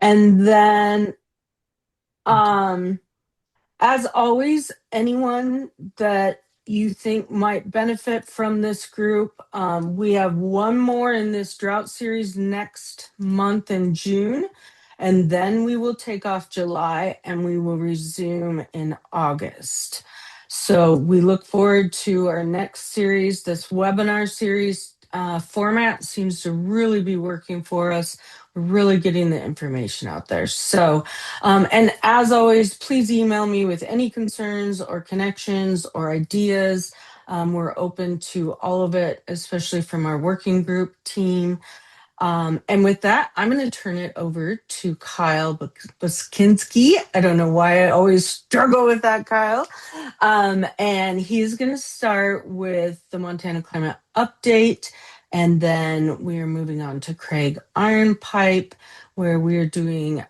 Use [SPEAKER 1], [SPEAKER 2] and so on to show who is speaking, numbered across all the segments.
[SPEAKER 1] And then, um, as always, anyone that you think might benefit from this group, we have one more in this drought series next month in June, and then we will take off July and we will resume in August. So we look forward to our next series. This webinar series format seems to really be working for us. We're really getting the information out there. So, and as always, please email me with any concerns or connections or ideas. We're open to all of it, especially from our working group team. And with that, I'm going to turn it over to Kyle Bocinsky. I don't know why I always struggle with that, Kyle. And he's going to start with the Montana climate update. And then we are moving on to Craig Ironpipe, where we are doing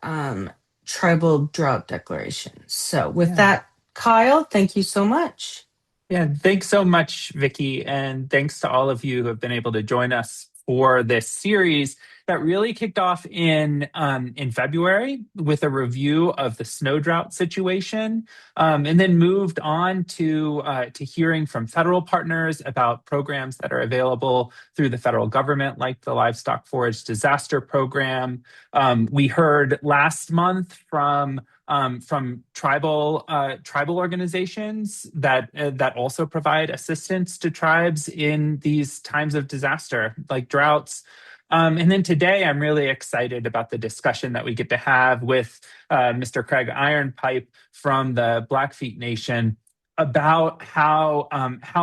[SPEAKER 1] tribal drought declarations. So with that, Kyle, thank you so much.
[SPEAKER 2] Yeah, thanks so much, Vicky, and thanks to all of you who have been able to join us for this series that really kicked off in February with a review of the snow drought situation, and then moved on to hearing from federal partners about programs that are available through the federal government, like the Livestock Forage Disaster Program. We heard last month from tribal organizations that also provide assistance to tribes in these times of disaster, like droughts. And then today, I'm really excited about the discussion that we get to have with Mr. Craig Ironpipe from the Blackfeet Nation about how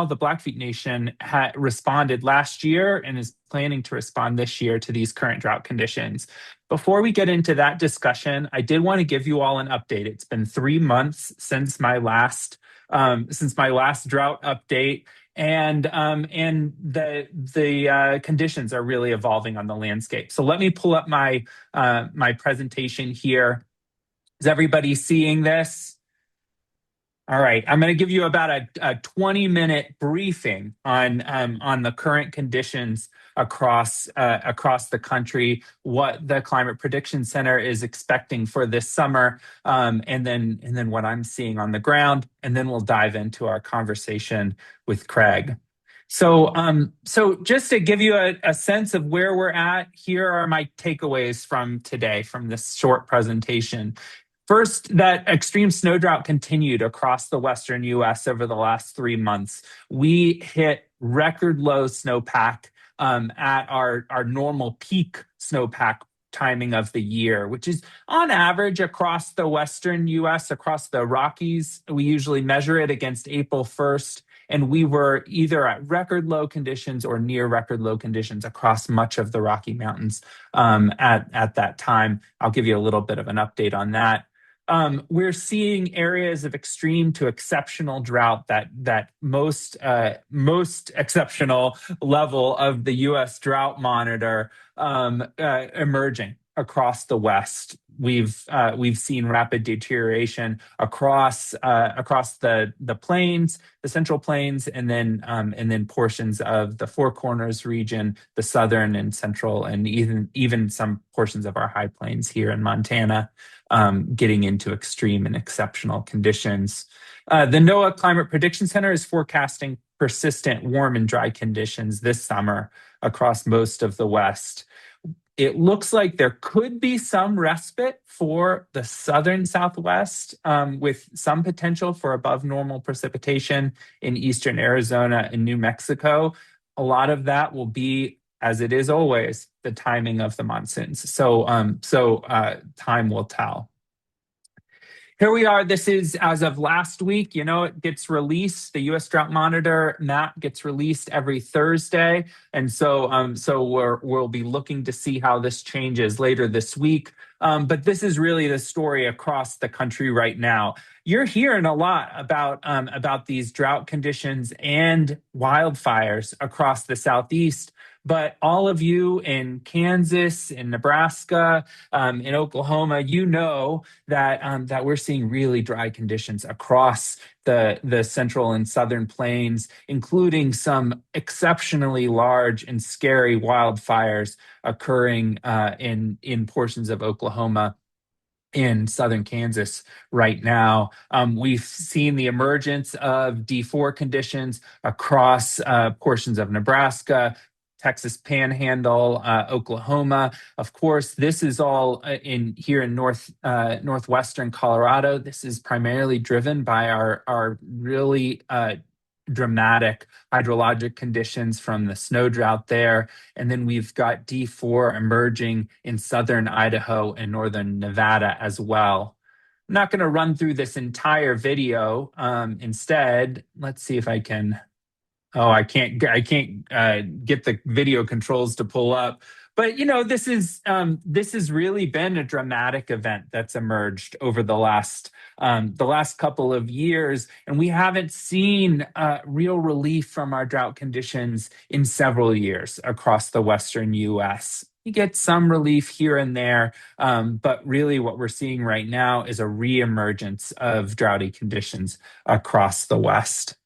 [SPEAKER 2] the Blackfeet Nation responded last year and is planning to respond this year to these current drought conditions. Before we get into that discussion, I did want to give you all an update. It's been 3 months since my last drought update, and the conditions are really evolving on the landscape. So let me pull up my my presentation here. Is everybody seeing this? All right, I'm going to give you about a 20-minute briefing on the current conditions across the country, what the Climate Prediction Center is expecting for this summer, and then what I'm seeing on the ground, and then we'll dive into our conversation with Craig. So just to give you a sense of where we're at, here are my takeaways from today from this short presentation. First, that extreme snow drought continued across the western US over the last 3 months. We hit record low snowpack at our normal peak snowpack timing of the year, which is on average across the western US, across the Rockies. We usually measure it against April 1st. And we were either at record low conditions or near record low conditions across much of the Rocky Mountains at that time. I'll give you a little bit of an update on that. We're seeing areas of extreme to exceptional drought, that most exceptional level of the U.S. Drought Monitor emerging across the West. We've seen rapid deterioration across the plains, the Central Plains, and then portions of the Four Corners region, the southern and central, and even some portions of our high plains here in Montana, getting into extreme and exceptional conditions. The NOAA Climate Prediction Center is forecasting persistent warm and dry conditions this summer across most of the West. It looks like there could be some respite for the southern Southwest, with some potential for above normal precipitation in eastern Arizona and New Mexico. A lot of that will be, as it is always, the timing of the monsoons. So time will tell. Here we are. This is as of last week. It gets released. The U.S. Drought Monitor map gets released every Thursday, and so we'll be looking to see how this changes later this week. But this is really the story across the country right now. You're hearing a lot about these drought conditions and wildfires across the Southeast. But all of you in Kansas, in Nebraska, in Oklahoma, that we're seeing really dry conditions across the central and southern plains, including some exceptionally large and scary wildfires occurring in portions of Oklahoma in southern Kansas right now. We've seen the emergence of D4 conditions across portions of Nebraska, Texas Panhandle, Oklahoma. Of course, this is all in here in northwestern Colorado. This is primarily driven by our really dramatic hydrologic conditions from the snow drought there. And then we've got D4 emerging in southern Idaho and northern Nevada as well. I'm not going to run through this entire video. Instead, let's see if I can. Oh, I can't get the video controls to pull up. But this has really been a dramatic event that's emerged over the last couple of years, and we haven't seen real relief from our drought conditions in several years across the western U.S. You get some relief here and there, but really what we're seeing right now is a reemergence of droughty conditions across the West.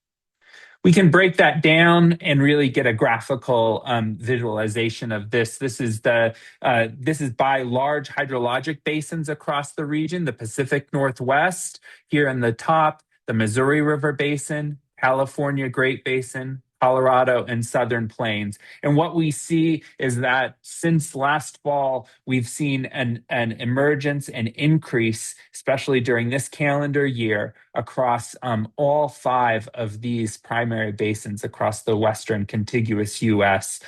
[SPEAKER 2] We can break that down and really get a graphical visualization of this. This is by large hydrologic basins across the region: the Pacific Northwest, here in the top, the Missouri River Basin, California Great Basin, Colorado, and Southern Plains. And what we see is that since last fall, we've seen an emergence and increase, especially during this calendar year, across all 5 of these primary basins across the western contiguous U.S.,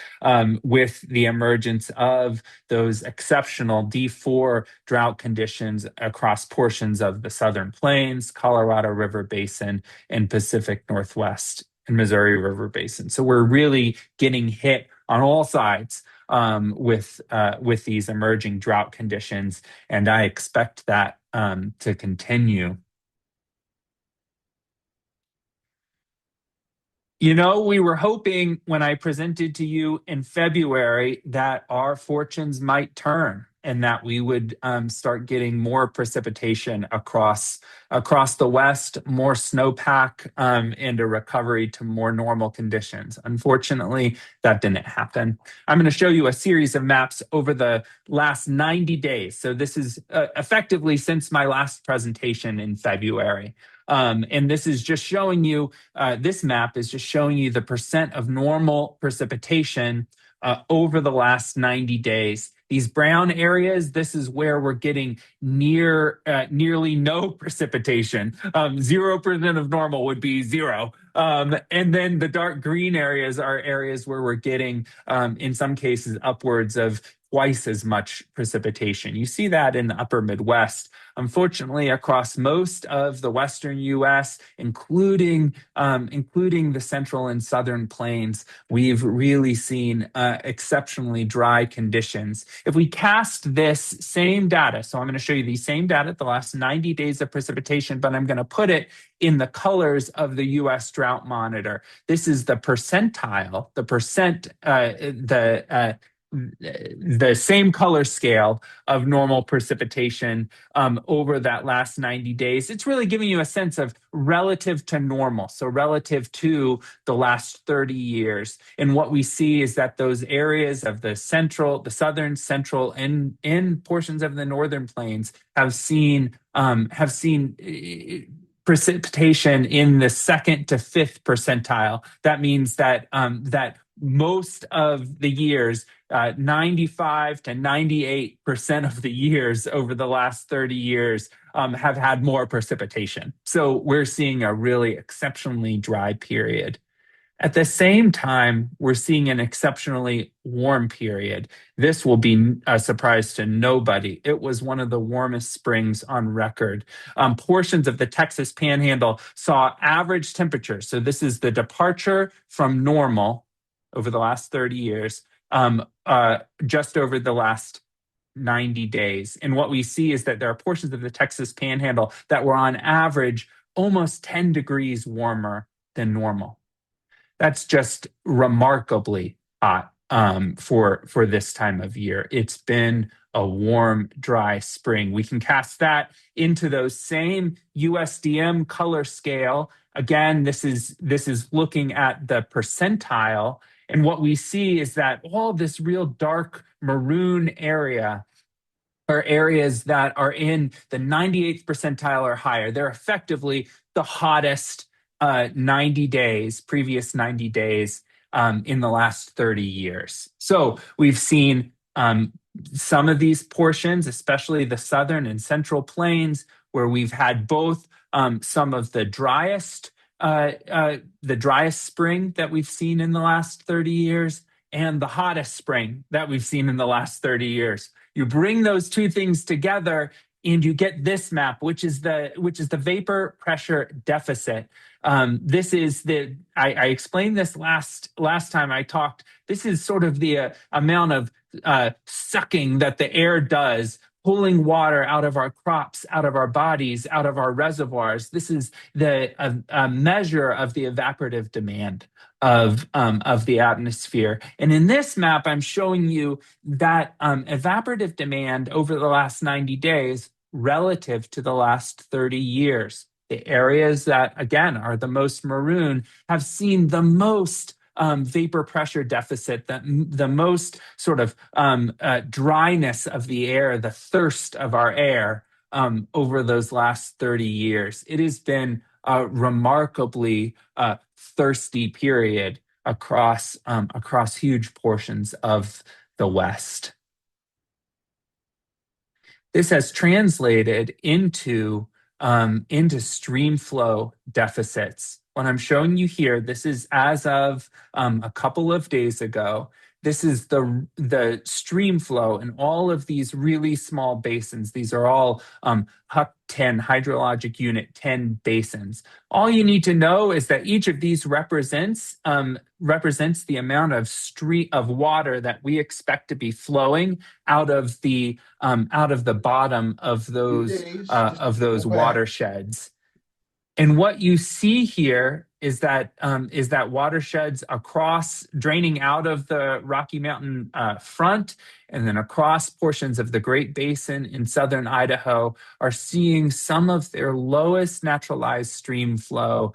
[SPEAKER 2] with the emergence of those exceptional D4 drought conditions across portions of the Southern Plains, Colorado River Basin, and Pacific Northwest and Missouri River Basin. So we're really getting hit on all sides with these emerging drought conditions, and I expect that to continue. We were hoping when I presented to you in February that our fortunes might turn and that we would start getting more precipitation across the West, more snowpack, and a recovery to more normal conditions. Unfortunately, that didn't happen. I'm going to show you a series of maps over the last 90 days. So this is effectively since my last presentation in February. And this is just showing you, this map is just showing you the percent of normal precipitation over the last 90 days. These brown areas, this is where we're getting nearly no precipitation. 0% of normal would be 0. And then the dark green areas are areas where we're getting, in some cases, upwards of twice as much precipitation. You see that in the upper Midwest. Unfortunately, across most of the western U.S., including the central and southern plains, we've really seen exceptionally dry conditions. If we cast this same data, so I'm going to show you the same data, the last 90 days of precipitation, but I'm going to put it in the colors of the U.S. Drought Monitor. This is the percentile, the same color scale of normal precipitation over that last 90 days. It's really giving you a sense of relative to normal, so relative to the last 30 years. And what we see is that those areas of the southern, central, and portions of the northern plains have seen precipitation in the 2nd to 5th percentile. That means that most of the years, 95 to 98% of the years over the last 30 years have had more precipitation. So we're seeing a really exceptionally dry period. At the same time, we're seeing an exceptionally warm period. This will be a surprise to nobody. It was one of the warmest springs on record. Portions of the Texas Panhandle saw average temperatures. So this is the departure from normal over the last 30 years, just over the last 90 days. And what we see is that there are portions of the Texas Panhandle that were on average almost 10 degrees warmer than normal. That's just remarkably hot for this time of year. It's been a warm, dry spring. We can cast that into those same USDM color scale. Again, this is looking at the percentile. And what we see is that all this real dark maroon area are areas that are in the 98th percentile or higher. They're effectively the hottest 90 days, previous 90 days in the last 30 years. So we've seen some of these portions, especially the southern and central plains, where we've had both some of the driest spring that we've seen in the last 30 years and the hottest spring that we've seen in the last 30 years. You bring those two things together and you get this map, which is the vapor pressure deficit. This is I explained this last time I talked. This is sort of the amount of sucking that the air does, pulling water out of our crops, out of our bodies, out of our reservoirs. This is a measure of the evaporative demand of the atmosphere. And in this map, I'm showing you that evaporative demand over the last 90 days relative to the last 30 years. The areas that, again, are the most maroon have seen the most vapor pressure deficit, the most sort of dryness of the air, the thirst of our air over those last 30 years. It has been a remarkably thirsty period across huge portions of the West. This has translated into stream flow deficits. What I'm showing you here, this is as of a couple of days ago. This is the stream flow in all of these really small basins. These are all HUC 10, hydrologic unit 10 basins. All you need to know is that each of these represents the amount of water that we expect to be flowing out of the bottom of those watersheds. And what you see here is that watersheds across, draining out of the Rocky Mountain front and then across portions of the Great Basin in southern Idaho are seeing some of their lowest naturalized stream flow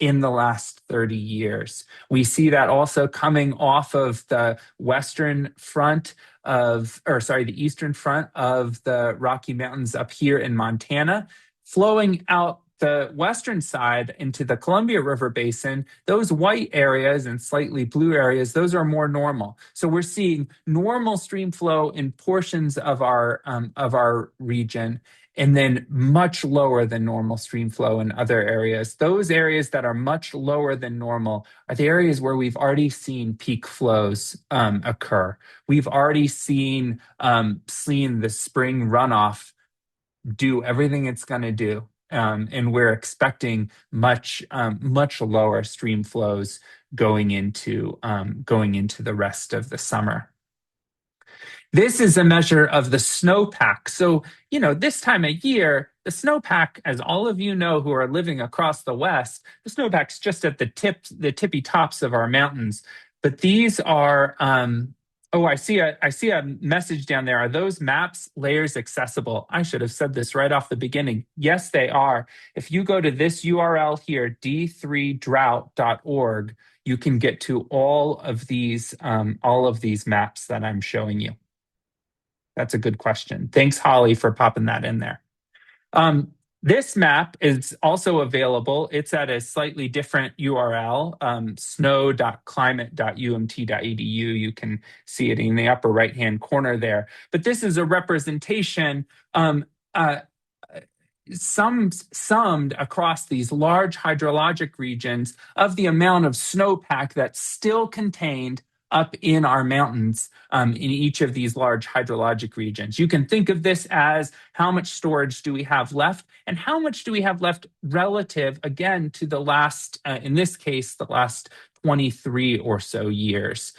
[SPEAKER 2] in the last 30 years. We see that also coming off of the eastern front of the Rocky Mountains up here in Montana, flowing out the western side into the Columbia River Basin. Those white areas and slightly blue areas, those are more normal. So we're seeing normal stream flow in portions of our region, and then much lower than normal stream flow in other areas. Those areas that are much lower than normal are the areas where we've already seen peak flows occur. We've already seen the spring runoff do everything it's going to do. And we're expecting much lower stream flows going into the rest of the summer. This is a measure of the snowpack. So, this time of year, the snowpack, as all of you know who are living across the West, the snowpack's just at the tippy tops of our mountains. But these are I see a message down there. Are those maps layers accessible? I should have said this right off the beginning. Yes, they are. If you go to this URL here, d3drought.org, you can get to all of these maps that I'm showing you. That's a good question. Thanks, Holly, for popping that in there. This map is also available. It's at a slightly different URL, snow.climate.umt.edu. You can see it in the upper right-hand corner there. But this is a representation summed across these large hydrologic regions of the amount of snowpack that's still contained up in our mountains in each of these large hydrologic regions. You can think of this as how much storage do we have left, and how much do we have left relative, again, to the last, in this case, the last 23 or so years,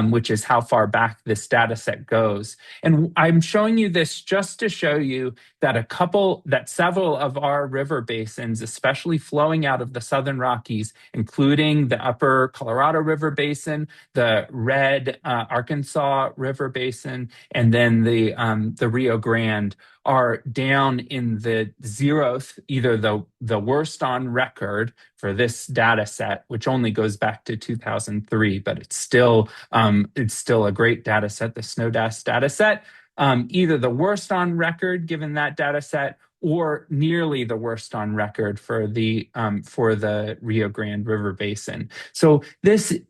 [SPEAKER 2] which is how far back this data set goes. And I'm showing you this just to show you that several of our river basins, especially flowing out of the Southern Rockies, including the upper Colorado River Basin, the Red Arkansas River Basin, and then the Rio Grande, are down in the zeroth, either the worst on record for this data set, which only goes back to 2003, but it's still a great data set, the SNODAS data set, either the worst on record given that data set or nearly the worst on record for the Rio Grande River Basin. So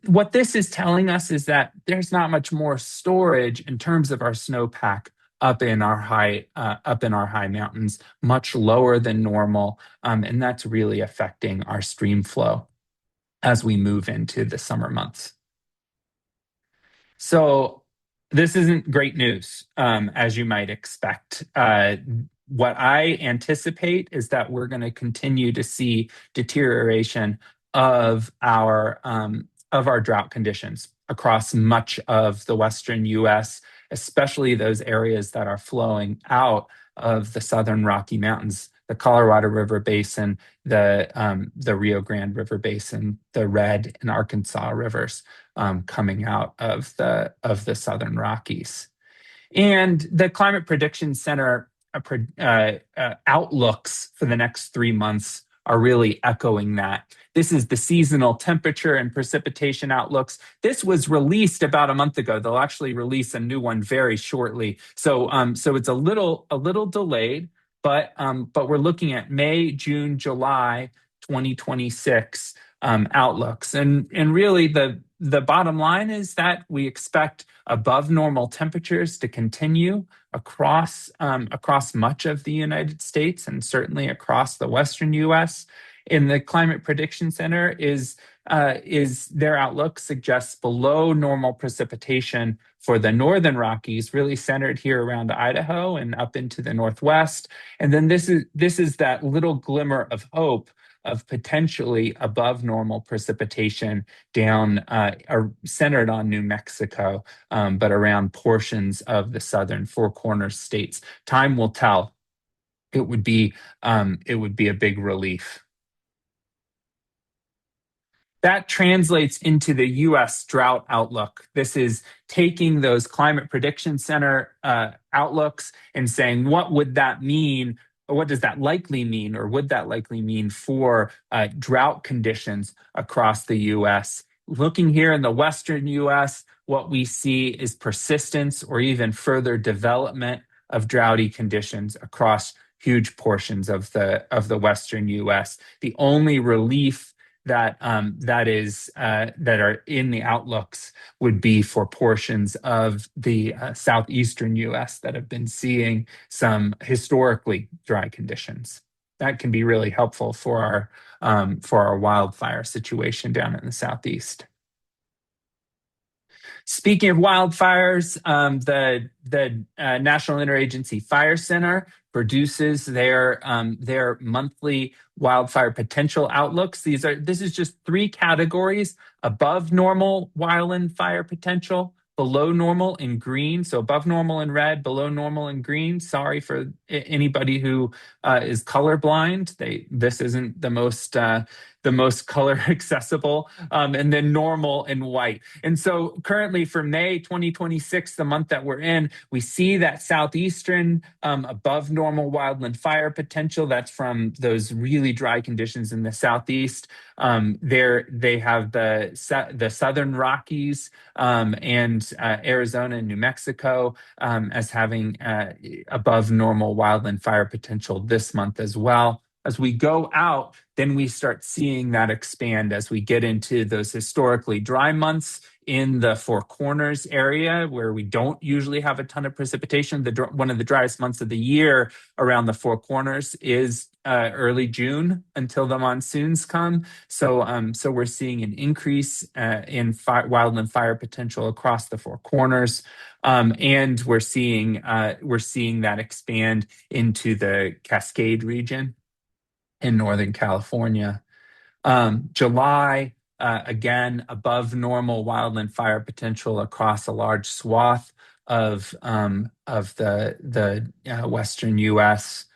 [SPEAKER 2] what this is telling us is that there's not much more storage in terms of our snowpack up in our high mountains, much lower than normal, and that's really affecting our stream flow as we move into the summer months. So this isn't great news, as you might expect. What I anticipate is that we're going to continue to see deterioration of our drought conditions across much of the western U.S., especially those areas that are flowing out of the southern Rocky Mountains, the Colorado River Basin, the Rio Grande River Basin, the Red and Arkansas rivers coming out of the southern Rockies. And the Climate Prediction Center outlooks for the next 3 months are really echoing that. This is the seasonal temperature and precipitation outlooks. This was released about a month ago. They'll actually release a new one very shortly. So it's a little delayed, but we're looking at May, June, July 2026 outlooks. And really the bottom line is that we expect above normal temperatures to continue across much of the United States and certainly across the western U.S. And the Climate Prediction Center is their outlook suggests below normal precipitation for the northern Rockies, really centered here around Idaho and up into the northwest. And then this is that little glimmer of hope of potentially above normal precipitation down centered on New Mexico, but around portions of the southern Four Corners states. Time will tell. It would be a big relief. That translates into the U.S. drought outlook. This is taking those Climate Prediction Center outlooks and saying, what would that mean? Or what does that likely mean, or would that likely mean for drought conditions across the U.S.? Looking here in the western U.S., what we see is persistence or even further development of droughty conditions across huge portions of the western U.S. The only relief that are in the outlooks would be for portions of the southeastern U.S. that have been seeing some historically dry conditions. That can be really helpful for our wildfire situation down in the southeast. Speaking of wildfires, the National Interagency Fire Center produces their monthly wildfire potential outlooks. This is just 3 categories: above normal wildland fire potential, below normal in green, so above normal in red, below normal in green. Sorry for anybody who is colorblind. This isn't the most color accessible, and then normal in white. And so currently for May 2026, the month that we're in, we see that southeastern above normal wildland fire potential. That's from those really dry conditions in the southeast. They have the southern Rockies and Arizona and New Mexico as having above normal wildland fire potential this month as well. As we go out, then we start seeing that expand as we get into those historically dry months in the Four Corners area, where we don't usually have a ton of precipitation. One of the driest months of the year around the Four Corners is early June until the monsoons come. So we're seeing an increase in wildland fire potential across the Four Corners, and we're seeing that expand into the Cascade region in Northern California. July, again, above normal wildland fire potential across a large swath of the western U.S.,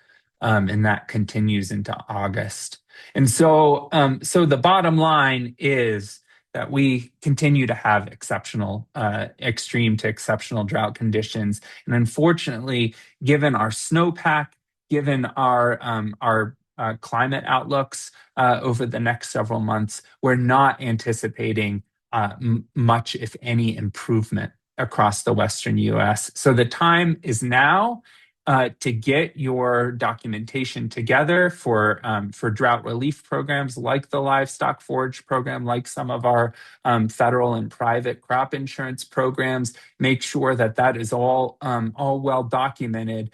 [SPEAKER 2] and that continues into August. And so the bottom line is that we continue to have extreme to exceptional drought conditions. And unfortunately, given our snowpack, given our climate outlooks over the next several months, we're not anticipating much, if any, improvement across the Western US. So the time is now to get your documentation together for drought relief programs like the livestock forage program, like some of our federal and private crop insurance programs. Make sure that that is all well documented.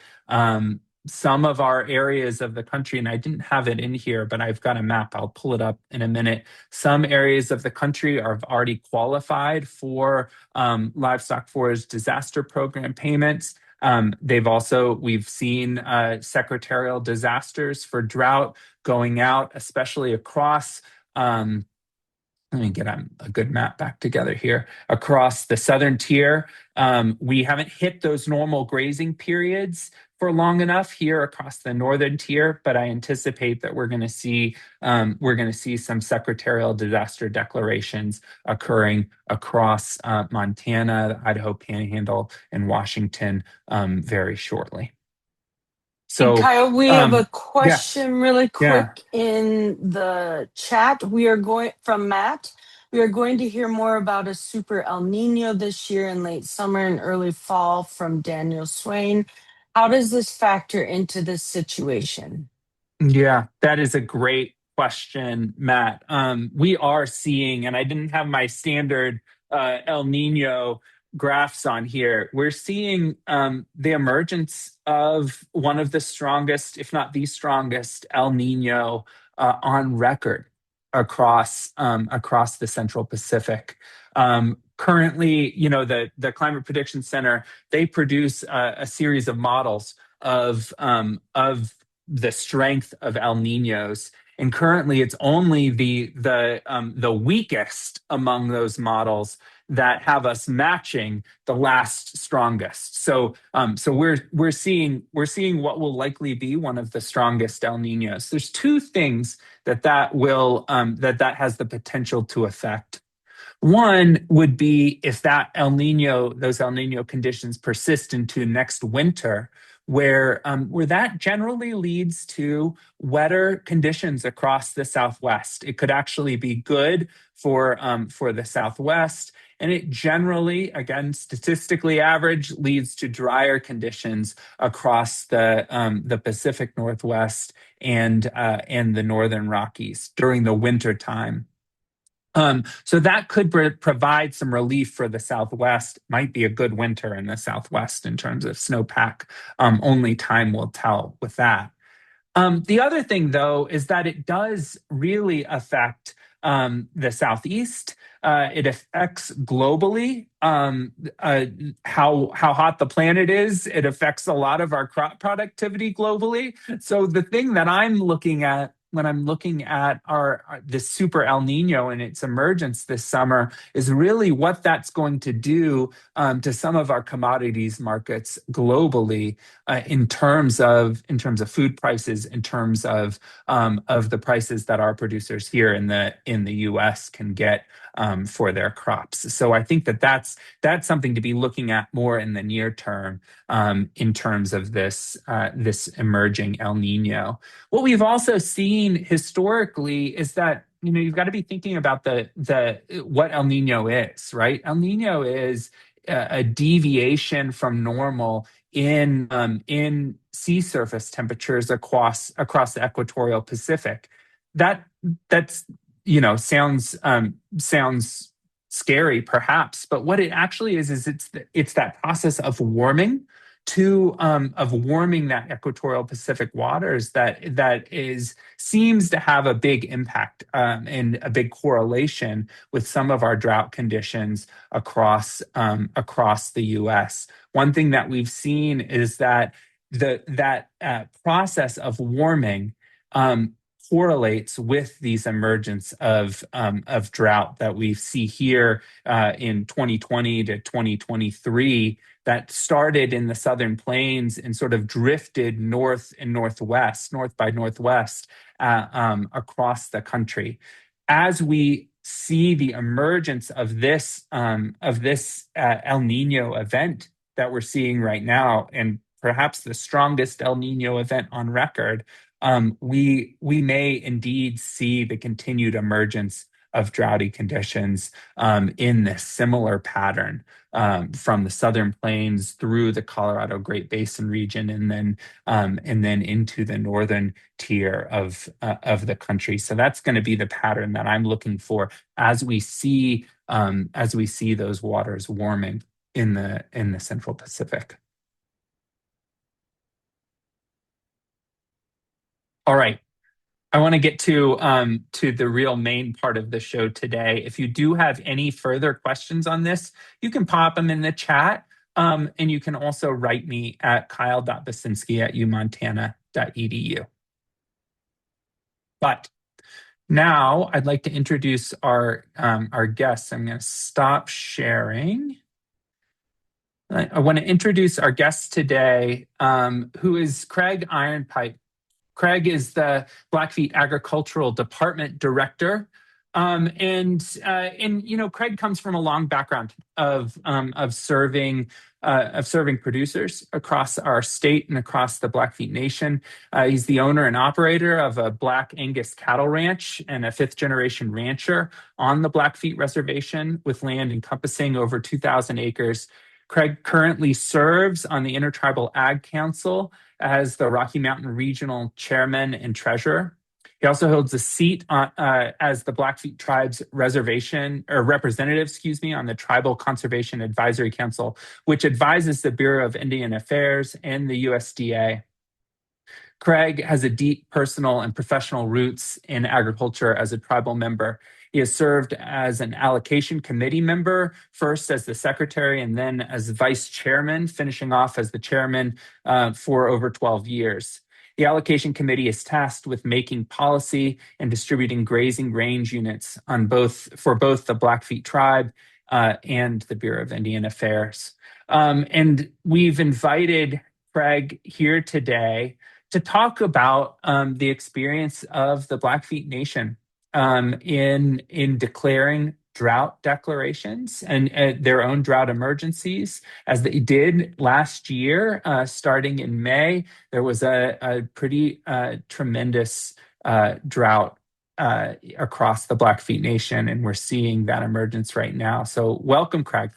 [SPEAKER 2] Some of our areas of the country, and I didn't have it in here, but I've got a map. I'll pull it up in a minute. Some areas of the country are already qualified for livestock forage disaster program payments. We've seen secretarial disasters for drought going out, especially across. Let me get a good map back together here. Across the southern tier, we haven't hit those normal grazing periods for long enough here across the northern tier, but I anticipate that we're going to see some secretarial disaster declarations occurring across Montana, the Idaho Panhandle, and Washington very shortly.
[SPEAKER 1] Hey,
[SPEAKER 2] So,
[SPEAKER 1] Kyle, we have a
[SPEAKER 2] yes,
[SPEAKER 1] question really
[SPEAKER 2] yeah.
[SPEAKER 1] quick in the chat. We are going from Matt. We are going to hear more about a super El Nino this year in late summer and early fall from Daniel Swain. How does this factor into this situation?
[SPEAKER 2] Yeah, that is a great question, Matt. We are seeing, and I didn't have my standard El Nino graphs on here. We're seeing the emergence of one of the strongest, if not the strongest, El Nino on record across the Central Pacific. Currently, the Climate Prediction Center, they produce a series of models of the strength of El Ninos. And currently, it's only the weakest among those models that have us matching the last strongest. So we're seeing what will likely be one of the strongest El Ninos. There's two things that has the potential to affect. One would be if those El Nino conditions persist into next winter, where that generally leads to wetter conditions across the Southwest. It could actually be good for the Southwest, and it generally, again, statistically average, leads to drier conditions across the Pacific Northwest and the Northern Rockies during the winter time. So that could provide some relief for the Southwest. Might be a good winter in the Southwest in terms of snowpack. Only time will tell with that. The other thing, though, is that it does really affect the Southeast. It affects globally how hot the planet is. It affects a lot of our crop productivity globally. So the thing that I'm looking at when I'm looking at this super El Nino and its emergence this summer is really what that's going to do to some of our commodities markets globally in terms of food prices, in terms of the prices that our producers here in the U.S. can get for their crops. So I think that's something to be looking at more in the near term in terms of this emerging El Nino. What we've also seen historically is that you've got to be thinking about the what El Nino is, right? El Nino is a deviation from normal in sea surface temperatures across the equatorial Pacific. That's sounds scary perhaps, but what it actually is it's that process of warming that equatorial Pacific waters that seems to have a big impact and a big correlation with some of our drought conditions across the U.S. One thing that we've seen is that that process of warming correlates with these emergence of drought that we see here in 2020 to 2023 that started in the southern plains and sort of drifted north by northwest across the country. As we see the emergence of this El Nino event that we're seeing right now, and perhaps the strongest El Nino event on record, we may indeed see the continued emergence of droughty conditions in this similar pattern from the southern plains through the Colorado Great Basin region, and then into the northern tier of the country. So that's going to be the pattern that I'm looking for as we see those waters warming in the Central Pacific. All right. I want to get to the real main part of the show today. If you do have any further questions on this, you can pop them in the chat. And you can also write me at kyle.bocinsky@umontana.edu. But now I'd like to introduce our guests. I'm going to stop sharing. I want to introduce our guest today, who is Craig Ironpipe. Craig is the Blackfeet Agricultural Department Director. And Craig comes from a long background of serving producers across our state and across the Blackfeet Nation. He's the owner and operator of a Black Angus cattle ranch and a fifth-generation rancher on the Blackfeet Reservation with land encompassing over 2,000 acres. Craig currently serves on the Intertribal Ag Council as the Rocky Mountain Regional Chairman and Treasurer. He also holds a seat as the Blackfeet Tribe's representative, on the Tribal Conservation Advisory Council, which advises the Bureau of Indian Affairs and the USDA. Craig has a deep personal and professional roots in agriculture as a tribal member. He has served as an allocation committee member, first as the secretary and then as vice chairman, finishing off as the chairman for over 12 years. The allocation committee is tasked with making policy and distributing grazing range units for both the Blackfeet tribe and the Bureau of Indian Affairs. And we've invited Craig here today to talk about the experience of the Blackfeet Nation in declaring drought declarations and their own drought emergencies, as they did last year. Starting in May, there was a pretty tremendous drought across the Blackfeet Nation, and we're seeing that emergence right now. So welcome, Craig.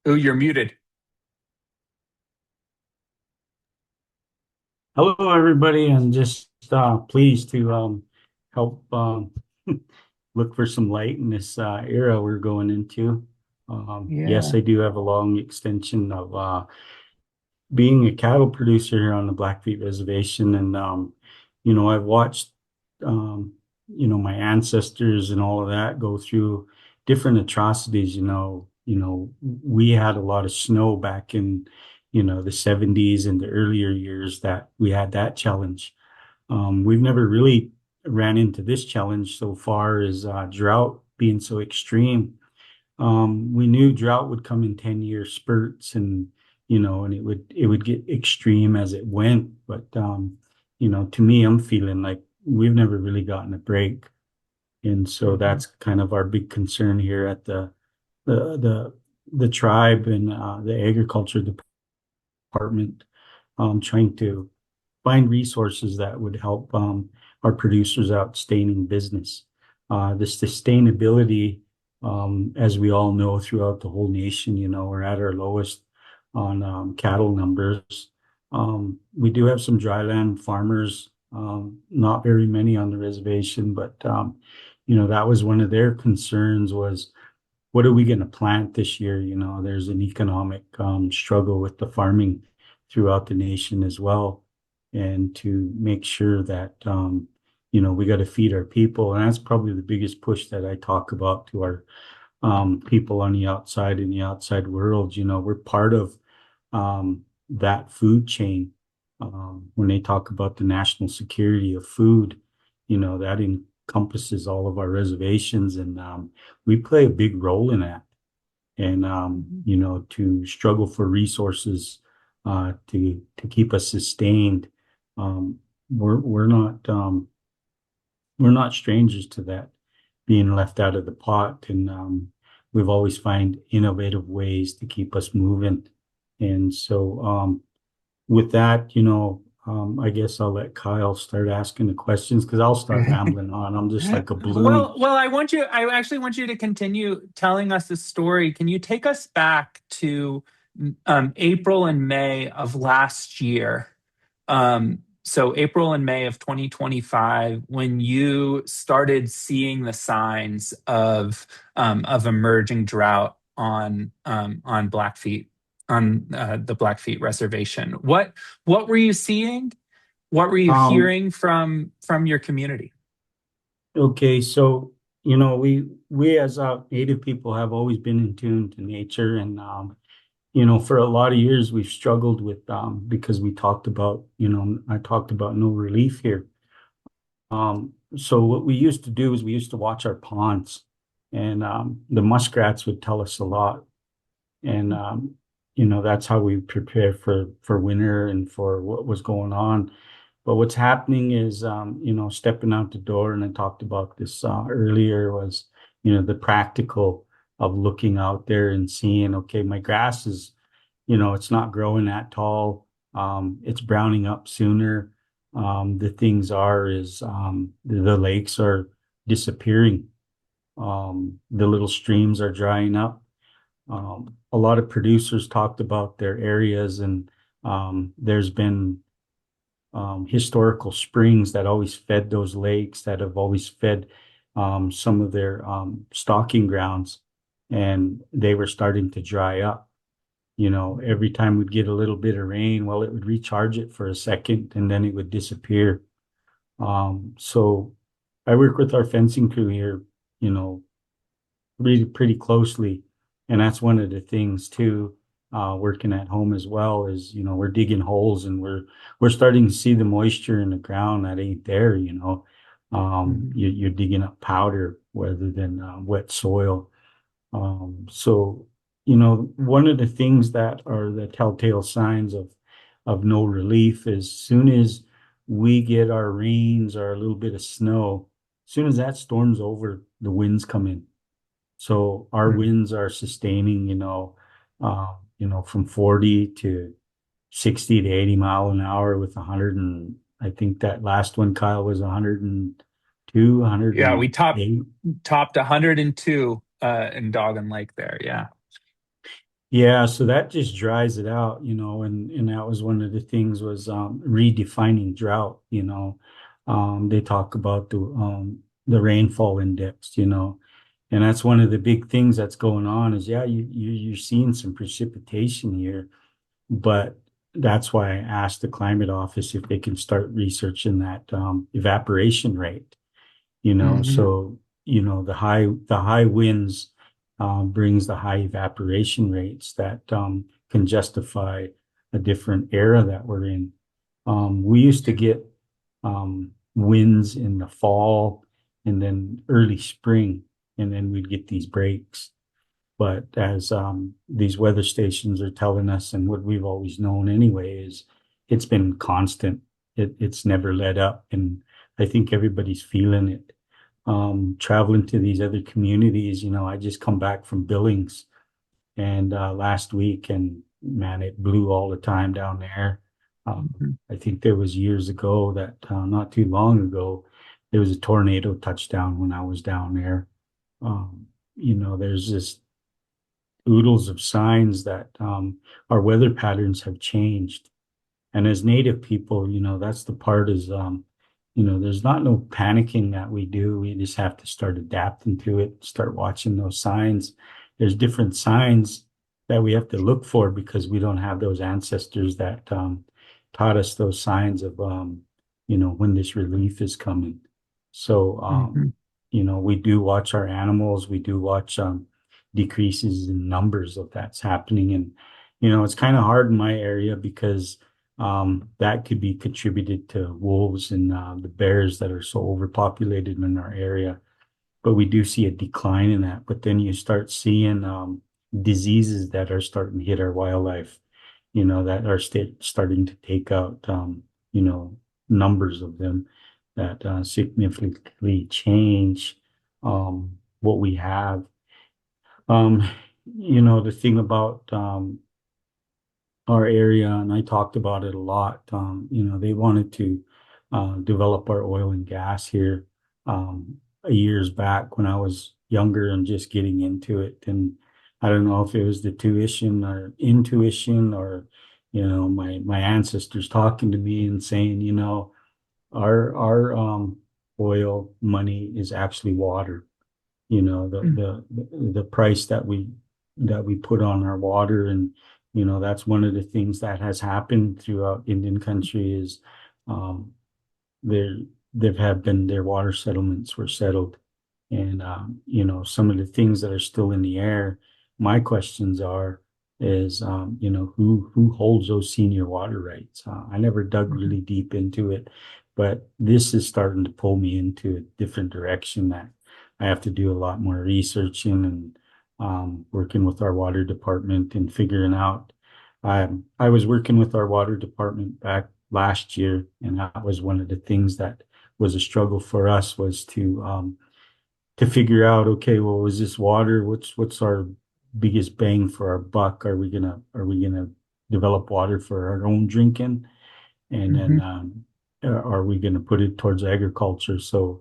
[SPEAKER 2] Oh, you're muted.
[SPEAKER 3] Hello, everybody. I'm just pleased to help look for some light in this era we're going into. Yes, I do have a long extension of being a cattle producer here on the Blackfeet Reservation, and I've watched my ancestors and all of that go through different atrocities. We had a lot of snow back in the 70s and the earlier years that we had that challenge. We've never really ran into this challenge so far as drought being so extreme. We knew drought would come in 10-year spurts, and it would get extreme as it went. But to me, I'm feeling like we've never really gotten a break, and so that's kind of our big concern here at the tribe and the agriculture department, trying to find resources that would help our producers out staying in business. The sustainability, as we all know, throughout the whole nation, we're at our lowest on cattle numbers. We do have some dryland farmers, not very many on the reservation, but that was one of their concerns was, what are we going to plant this year? There's an economic struggle with the farming throughout the nation as well. And to make sure that, we got to feed our people. And that's probably the biggest push that I talk about to our people on the outside, in the outside world. We're part of that food chain. When they talk about the national security of food, that encompasses all of our reservations, and we play a big role in that. And to struggle for resources to keep us sustained, we're not strangers to that, being left out of the pot, and we've always find innovative ways to keep us moving. And so with that, I guess I'll let Kyle start asking the questions because I'll start rambling on. I'm just like a balloon.
[SPEAKER 2] Well, I actually want you to continue telling us the story. Can you take us back to April and May of last year? So April and May of 2025, when you started seeing the signs of emerging drought on Blackfeet the Blackfeet Reservation. What were you seeing? What were you
[SPEAKER 3] Um,
[SPEAKER 2] hearing from your community?
[SPEAKER 3] okay, so we as Native people have always been in tune to nature, and for a lot of years we've struggled with because we talked about, I talked about no relief here. So what we used to do is we used to watch our ponds, and the muskrats would tell us a lot, and that's how we prepare for winter and for what was going on. But what's happening is, stepping out the door, and I talked about this earlier, was, the practical of looking out there and seeing, okay, my grass is, it's not growing that tall. It's browning up sooner. The things are is the lakes are disappearing. The little streams are drying up. A lot of producers talked about their areas, and there's been historical springs that always fed those lakes, that have always fed some of their stocking grounds, and they were starting to dry up. Every time we'd get a little bit of rain, well, it would recharge it for a second and then it would disappear. So I work with our fencing crew here, you know, really pretty closely. And that's one of the things too, working at home as well, is, we're digging holes, and we're starting to see the moisture in the ground that ain't there.
[SPEAKER 2] Mhm.
[SPEAKER 3] You're digging up powder rather than wet soil. So, one of the things that are the telltale signs of no relief is, soon as we get our rains or a little bit of snow, as soon as that storm's over, the winds come in. So our winds are sustaining, from 40 to 60 to 80 mile an hour with 100, and I think that last one, Kyle, was 102,
[SPEAKER 2] Yeah, we
[SPEAKER 3] 108.
[SPEAKER 2] topped 102 in Doggon Lake there. Yeah.
[SPEAKER 3] Yeah, so that just dries it out, and that was one of the things, was redefining drought. They talk about the rainfall index, and that's one of the big things that's going on, is, yeah, you're seeing some precipitation here, but that's why I asked the climate office if they can start researching that evaporation rate.
[SPEAKER 2] Hmm.
[SPEAKER 3] So the high winds brings the high evaporation rates that can justify a different era that we're in. We used to get winds in the fall and then early spring, and then we'd get these breaks. But as these weather stations are telling us, and what we've always known anyway, is it's been constant. It's never let up, and I think everybody's feeling it. Traveling to these other communities, I just come back from Billings, and last week, and man, it blew all the time down there.
[SPEAKER 2] Hmm.
[SPEAKER 3] I think there was years ago that, not too long ago, there was a tornado touchdown when I was down there. There's just oodles of signs that our weather patterns have changed. And as Native people, that's the part, is, there's not no panicking that we do. We just have to start adapting to it, start watching those signs. There's different signs that we have to look for, because we don't have those ancestors that taught us those signs of, when this relief is coming. So,
[SPEAKER 2] Hmm.
[SPEAKER 3] we do watch our animals. We do watch decreases in numbers of that's happening. And, it's kind of hard in my area, because that could be contributed to wolves and the bears that are so overpopulated in our area. But we do see a decline in that. But then you start seeing diseases that are starting to hit our wildlife, that are starting to take out, numbers of them, that significantly change what we have. The thing about our area, and I talked about it a lot. They wanted to develop our oil and gas here years back when I was younger and just getting into it. And I don't know if it was the tuition or intuition or, my ancestors talking to me and saying, our oil money is actually water.
[SPEAKER 2] Mm.
[SPEAKER 3] The price that we put on our water, and that's one of the things that has happened throughout Indian country is um there they've have been their water settlements were settled, and some of the things that are still in the air. My questions are is who holds those senior water rights. I never dug
[SPEAKER 2] Mhm.
[SPEAKER 3] really deep into it, but this is starting to pull me into a different direction that I have to do a lot more researching and working with our water department and figuring out. I was working with our water department back last year, and that was one of the things that was a struggle for us was to figure out, okay, well, is this water? What's our biggest bang for our buck? Are we gonna develop water for our own drinking? And then
[SPEAKER 2] Mhm.
[SPEAKER 3] are we gonna put it towards agriculture? So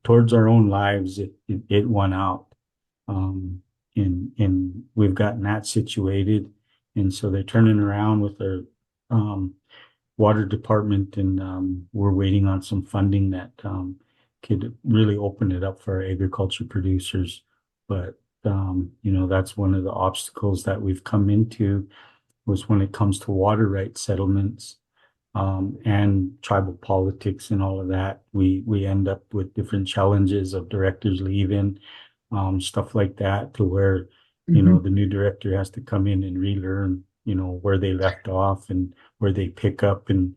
[SPEAKER 3] towards our own lives, it won out. Um, and we've gotten that situated. And so they're turning around with their um, water department, and we're waiting on some funding that could really open it up for our agriculture producers. But that's one of the obstacles that we've come into was when it comes to water rights settlements and tribal politics and all of that. We end up with different challenges of directors leaving, stuff like that, to where
[SPEAKER 2] Mhm.
[SPEAKER 3] the new director has to come in and relearn where they left off and where they pick up. And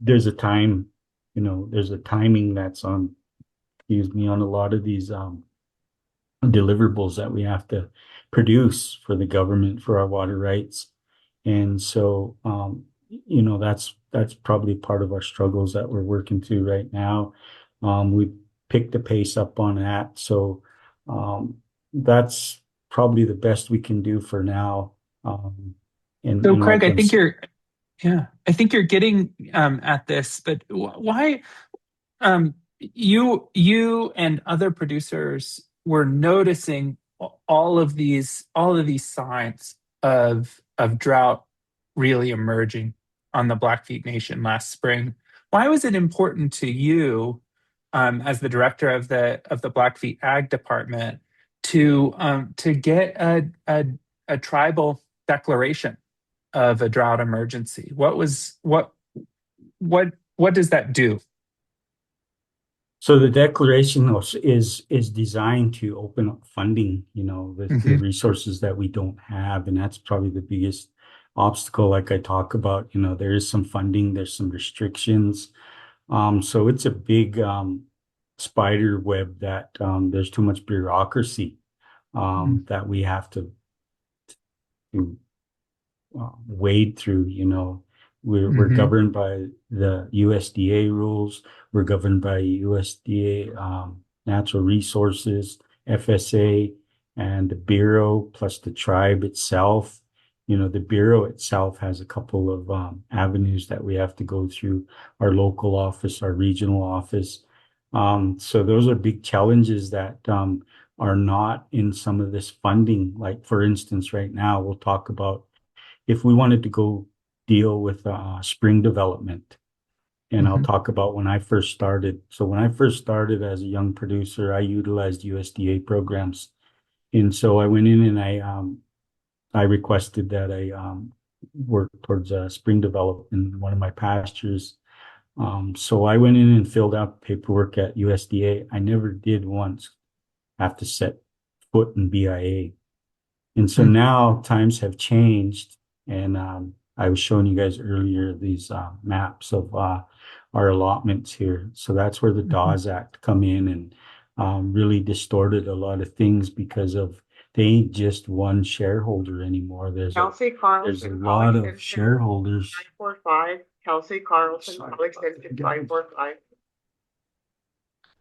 [SPEAKER 3] there's a time, there's a timing that's on, excuse me, on a lot of these deliverables that we have to produce for the government for our water rights. And so, that's probably part of our struggles that we're working through right now. We picked the pace up on that. So, that's probably the best we can do for now. Um,
[SPEAKER 2] So,
[SPEAKER 3] and
[SPEAKER 2] Craig,
[SPEAKER 3] like
[SPEAKER 2] I
[SPEAKER 3] I'm,
[SPEAKER 2] think you're, yeah, I think you're getting at this, but why you and other producers were noticing all of these signs of drought really emerging on the Blackfeet Nation last spring. Why was it important to you, as the director of the Blackfeet Ag Department, to get a tribal declaration of a drought emergency? What does that do?
[SPEAKER 3] So the declaration is designed to open up funding, the
[SPEAKER 2] Hmm.
[SPEAKER 3] resources that we don't have, and that's probably the biggest obstacle. Like I talk about, there is some funding, there's some restrictions. So it's a big spider web that there's too much bureaucracy that we have to wade through. We're
[SPEAKER 2] Hmm.
[SPEAKER 3] governed by the USDA rules. We're governed by USDA Natural Resources, FSA, and the Bureau, plus the tribe itself. The Bureau itself has a couple of avenues that we have to go through: our local office, our regional office. So those are big challenges that are not in some of this funding. Like, for instance, right now, we'll talk about if we wanted to go deal with spring development. And I'll
[SPEAKER 2] Hmm.
[SPEAKER 3] talk about when I first started. So when I first started as a young producer, I utilized USDA programs. And so I went in and I requested that I work towards spring development in one of my pastures. So I went in and filled out paperwork at USDA. I never did once have to set foot in BIA. And so now times have changed, and I was showing you guys earlier these maps of our allotments here. So that's where the
[SPEAKER 2] Hmm.
[SPEAKER 3] Dawes Act come in and really distorted a lot of things because of they ain't just one shareholder anymore.
[SPEAKER 4] Kelsey
[SPEAKER 3] There's a
[SPEAKER 4] Carlson, call
[SPEAKER 3] lot of
[SPEAKER 4] extension
[SPEAKER 3] shareholders.
[SPEAKER 4] 545. Kelsey Carlson,
[SPEAKER 3] Sorry
[SPEAKER 4] call
[SPEAKER 3] about
[SPEAKER 4] extension
[SPEAKER 3] that, guys.
[SPEAKER 4] 545.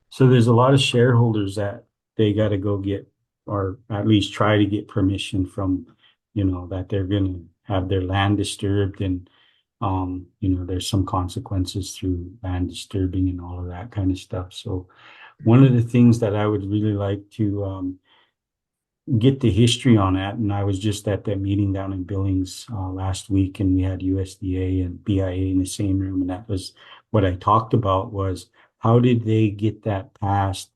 [SPEAKER 3] So there's a lot of shareholders that they got to go get, or at least try to get permission from, that they're going to have their land disturbed, and there's some consequences through land disturbing and all of that kind of stuff. So one of the things that I would really like to get the history on that, and I was just at that meeting down in Billings last week, and we had USDA and BIA in the same room, and that was what I talked about was how did they get that passed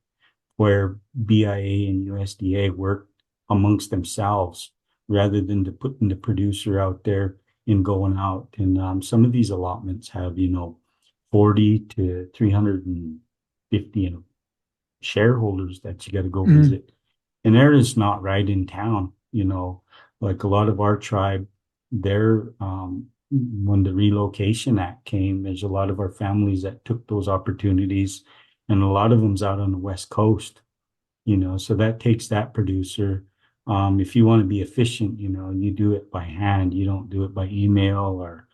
[SPEAKER 3] where BIA and USDA work amongst themselves rather than to putting the producer out there and going out. And some of these allotments have, 40 to 350 shareholders that you got to go visit. And they're just not right in town, like a lot of our tribe, when the Relocation Act came, there's a lot of our families that took those opportunities, and a lot of them's out on the West Coast, so that takes that producer. If you want to be efficient, you do it by hand. You don't do it by email or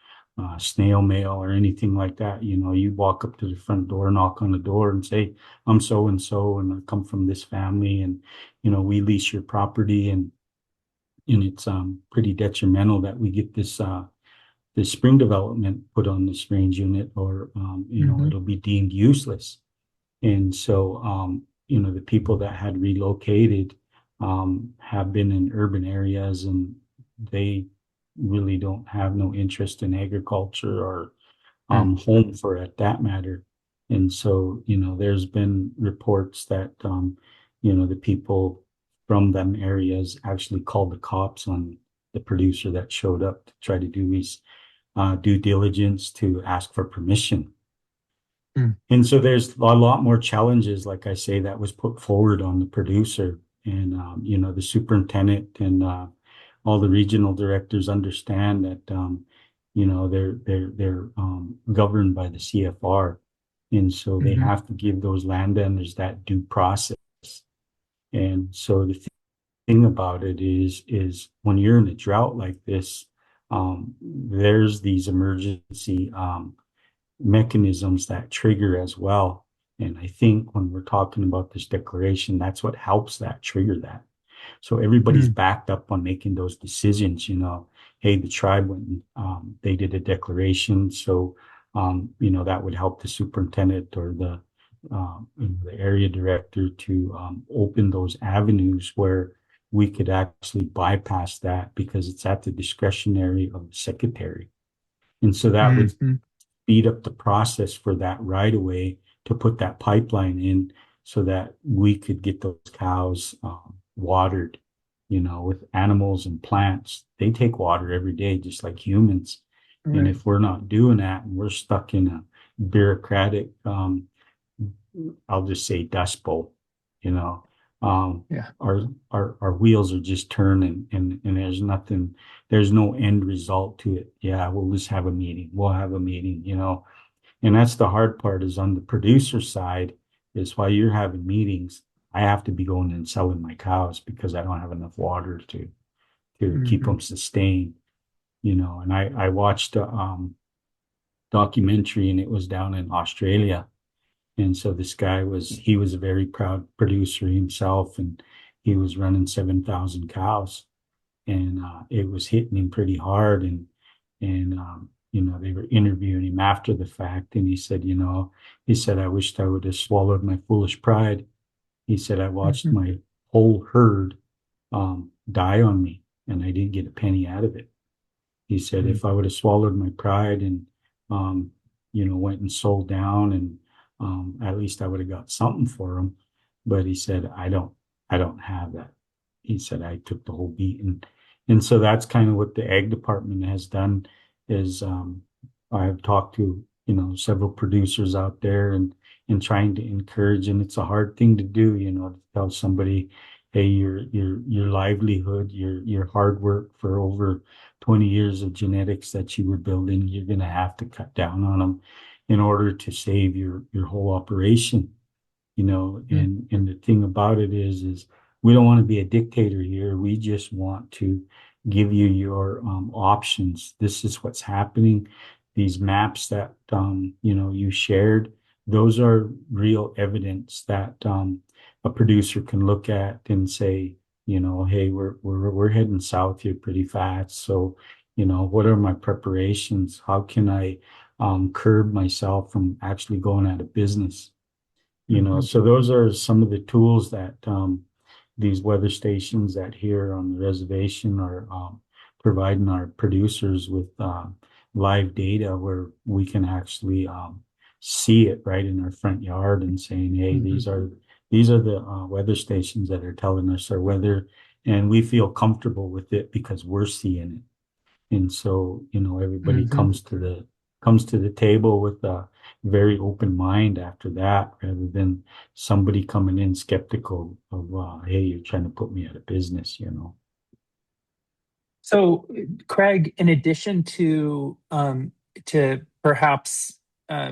[SPEAKER 3] snail mail or anything like that. You walk up to the front door, knock on the door and say, I'm so and so, and I come from this family, and, we lease your property, and it's pretty detrimental that we get this spring development put on this range unit, or it'll be deemed useless. And so the people that had relocated have been in urban areas, and they really don't have no interest in agriculture or home for it, that matter. And so, there's been reports that, the people from them areas actually called the cops on the producer that showed up to try to do his due diligence to ask for permission. And so there's a lot more challenges, like I say, that was put forward on the producer. And, the superintendent and all the regional directors understand that, they're governed by the CFR. And so they have to give those landowners that due process. And so the thing about it is when you're in a drought like this, there's these emergency mechanisms that trigger as well. And I think when we're talking about this declaration, that's what helps that trigger that. So everybody's backed up on making those decisions, hey, the tribe went, they did a declaration. So, that would help the superintendent or the area director to open those avenues where we could actually bypass that, because it's at the discretionary of the secretary. And so that would speed up the process for that right away to put that pipeline in so that we could get those cows watered, with animals and plants. They take water every day, just like humans. Right. And if we're not doing that, and we're stuck in a bureaucratic, I'll just say dust bowl, our wheels are just turning, and there's no end result to it. Yeah, we'll just have a meeting. We'll have a meeting, and that's the hard part, is on the producer side, is while you're having meetings, I have to be going and selling my cows because I don't have enough water to keep them sustained, and I watched a documentary, and it was down in Australia. And so this guy he was a very proud producer himself, and he was running 7,000 cows, and it was hitting him pretty hard. And they were interviewing him after the fact, and he said, I wished I would have swallowed my foolish pride. He said, I watched my whole herd die on me, and I didn't get a penny out of it. He said, if I would have swallowed my pride and, went and sold down, and at least I would have got something for them. But he said, I don't have that. He said, I took the whole beating. And so that's kind of what the ag department has done, is I've talked to, several producers out there, and trying to encourage, and it's a hard thing to do, to tell somebody, hey, your livelihood, your hard work for over 20 years of genetics that you were building, you're going to have to cut down on them in order to save your whole operation, and the thing about it is we don't want to be a dictator here. We just want to give you your options. This is what's happening. These maps that, you shared, those are real evidence that a producer can look at and say, hey, we're heading south here pretty fast. So, What are my preparations? How can I curb myself from actually going out of business? So those are some of the tools that these weather stations that here on the reservation are providing our producers with live data where we can actually see it right in our front yard and saying, hey, these are the weather stations that are telling us our weather, and we feel comfortable with it because we're seeing it. And so, everybody comes to the table with a very open mind after that, rather than somebody coming in skeptical of, hey, you're trying to put me out of business.
[SPEAKER 2] So, Craig, in addition to perhaps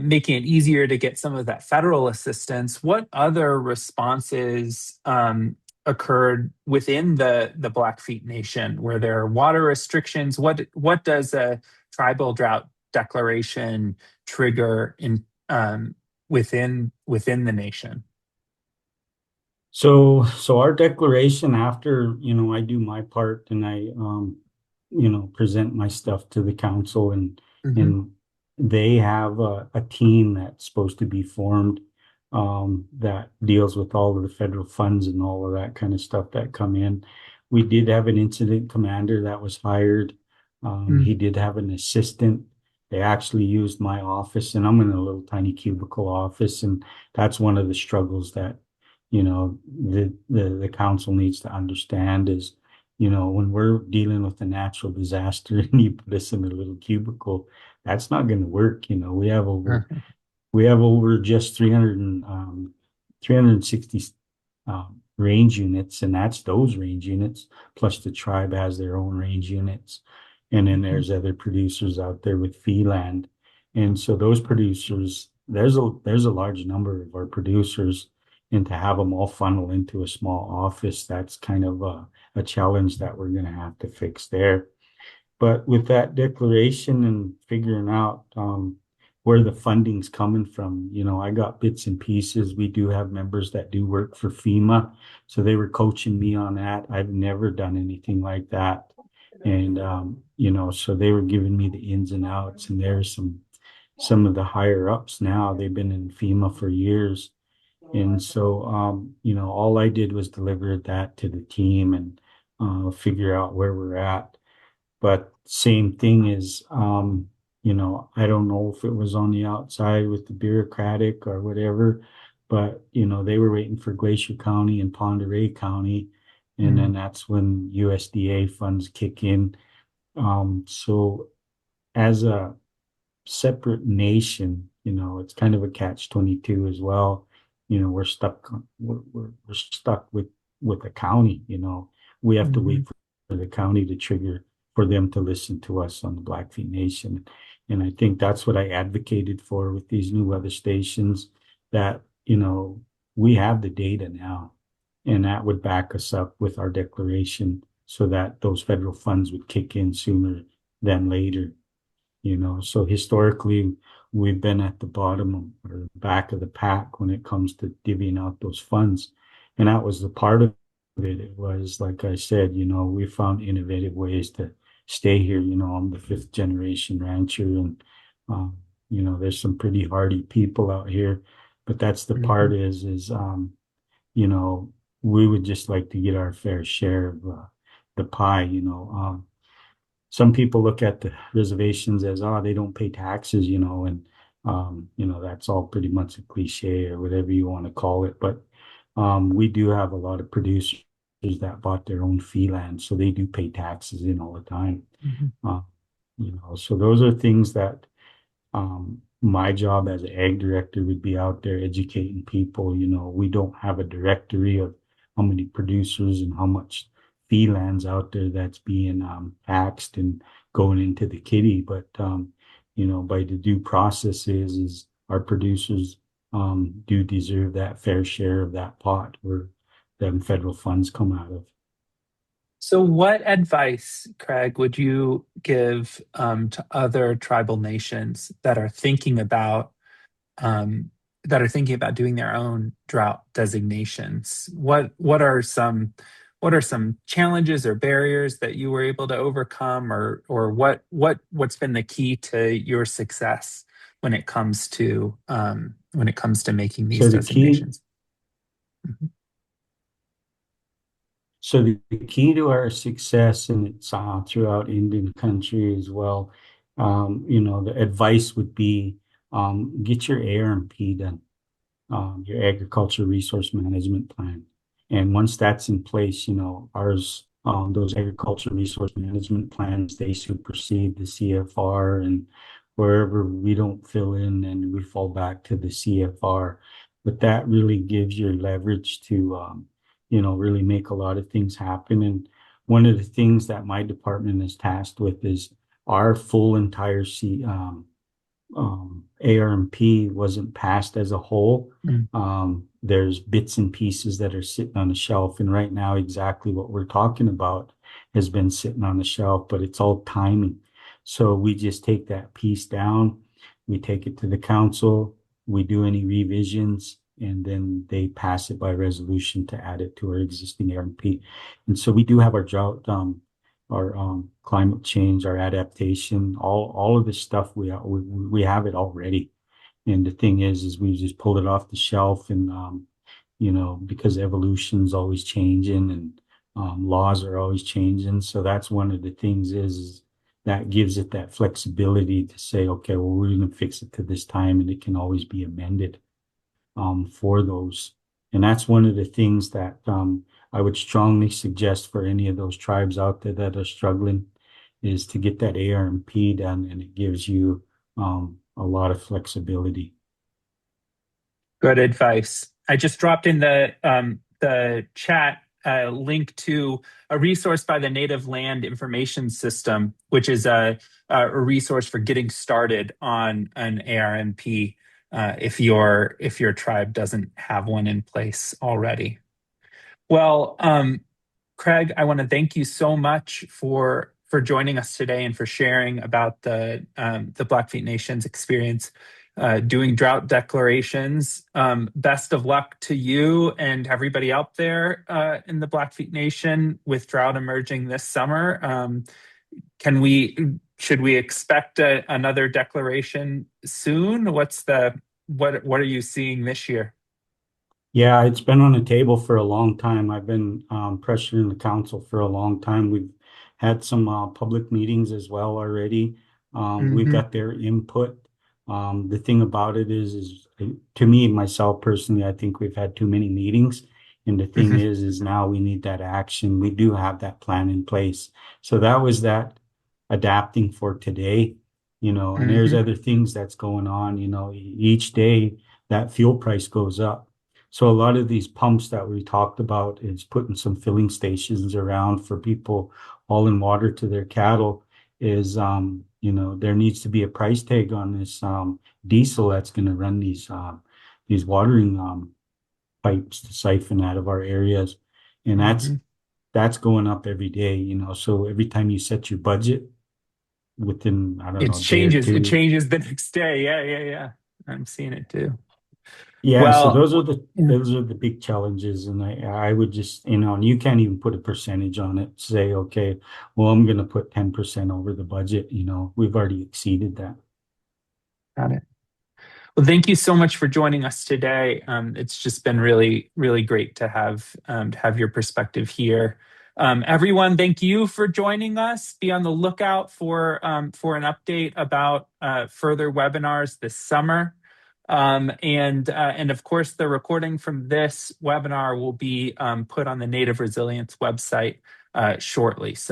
[SPEAKER 2] making it easier to get some of that federal assistance, what other responses occurred within the Blackfeet Nation? Were there water restrictions? What does a tribal drought declaration trigger in within the nation?
[SPEAKER 3] So our declaration after, I do my part and I, present my stuff to the council
[SPEAKER 2] Hmm.
[SPEAKER 3] and they have a team that's supposed to be formed, that deals with all of the federal funds and all of that kind of stuff that come in. We did have an incident commander that was hired. He did have an assistant. They actually used my office, and I'm in a little tiny cubicle office, and that's one of the struggles that the council needs to understand is, when we're dealing with a natural disaster and you put us in a little cubicle, that's not going to work. We have over just 360 range units, and that's those range units, plus the tribe has their own range units. And then there's other producers out there with fee land. And so those producers, there's a large number of our producers, and to have them all funnel into a small office, that's kind of a challenge that we're going to have to fix there. But with that declaration and figuring out where the funding's coming from, I got bits and pieces. We do have members that do work for FEMA, so they were coaching me on that. I've never done anything like that. And so they were giving me the ins and outs, and there's some of the higher ups now. They've been in FEMA for years. And so all I did was deliver that to the team and figure out where we're at. But same thing is, I don't know if it was on the outside with the bureaucratic or whatever, but, they were waiting for Glacier County and Pend Oreille County. And then that's when USDA funds kick in. So as a separate nation, it's kind of a catch-22 as well. We're stuck with the county. We have to wait for the county to trigger for them to listen to us on the Blackfeet Nation. And I think that's what I advocated for with these new weather stations, that, we have the data now, and that would back us up with our declaration so that those federal funds would kick in sooner than later. So historically, we've been at the bottom or the back of the pack when it comes to divvying out those funds. And that was the part of it. It was, like I said, we found innovative ways to stay here. I'm the fifth generation rancher, and, there's some pretty hardy people out here. But that's the part we would just like to get our fair share of the pie. Some people look at the reservations as, oh, they don't pay taxes, and that's all pretty much a cliche or whatever you want to call it. But we do have a lot of producers that bought their own fee land, so they do pay taxes in all the time. Uh, so those are things that my job as an ag director would be out there educating people. We don't have a directory of how many producers and how much fee lands out there that's being taxed and going into the kitty. But by the due process is our producers do deserve that fair share of that pot where them federal funds come out of.
[SPEAKER 2] So, what advice, Craig, would you give to other tribal nations that are thinking about doing their own drought designations? What are some what are some challenges or barriers that you were able to overcome, or what's been the key to your success when it comes to making these
[SPEAKER 3] So the key,
[SPEAKER 2] designations? Mhm.
[SPEAKER 3] so the key to our success, and it's throughout Indian country as well. The advice would be get your ARMP done, your agriculture resource management plan. And once that's in place, those agriculture resource management plans, they supersede the CFR, and wherever we don't fill in, then we fall back to the CFR. But that really gives you leverage to, really make a lot of things happen. And one of the things that my department is tasked with is our full entire ARMP wasn't passed as a whole. There's bits and pieces that are sitting on the shelf. And right now, exactly what we're talking about has been sitting on the shelf, but it's all timing. So we just take that piece down, we take it to the council, we do any revisions, and then they pass it by resolution to add it to our existing ARMP. And so we do have our drought, our climate change, our adaptation, all of this stuff we have it already. And the thing is we just pulled it off the shelf, and because evolution's always changing, and laws are always changing. So that's one of the things is that gives it that flexibility to say, okay, well, we're going to fix it to this time, and it can always be amended for those. And that's one of the things that I would strongly suggest for any of those tribes out there that are struggling, is to get that ARMP done, and it gives you a lot of flexibility.
[SPEAKER 2] Good advice. I just dropped in the chat link to a resource by the Native Land Information System, which is a resource for getting started on an ARMP if your tribe doesn't have one in place already. Well, Craig, I want to thank you so much for joining us today and for sharing about the Blackfeet Nation's experience doing drought declarations. Best of luck to you and everybody out there in the Blackfeet Nation with drought emerging this summer. Should we expect another declaration soon? What are you seeing this year?
[SPEAKER 3] Yeah, it's been on the table for a long time. I've been pressuring the council for a long time. We've had some public meetings as well already. We've got their input. The thing about it is to me, myself personally, I think we've had too many meetings. And the thing is now we need that action. We do have that plan in place. So that was that adapting for today, and there's other things that's going on, each day that fuel price goes up. So a lot of these pumps that we talked about is putting some filling stations around for people hauling water to their cattle is, there needs to be a price tag on this diesel that's going to run these watering pipes to siphon out of our areas. And that's going up every day, so every time you set your budget within, I don't know, a day or two.
[SPEAKER 2] It changes the next day. Yeah. I'm seeing it too.
[SPEAKER 3] Yeah, so
[SPEAKER 2] Well,
[SPEAKER 3] those are the big challenges, and I would just, and you can't even put a percentage on it. Say, okay, well, I'm going to put 10% over the budget. We've already exceeded that.
[SPEAKER 2] got it. Well, thank you so much for joining us today. It's just been really, really great to have your perspective here. Everyone, thank you for joining us. Be on the lookout for an update about further webinars this summer. And of course, the recording from this webinar will be put on the Native Resilience website shortly. So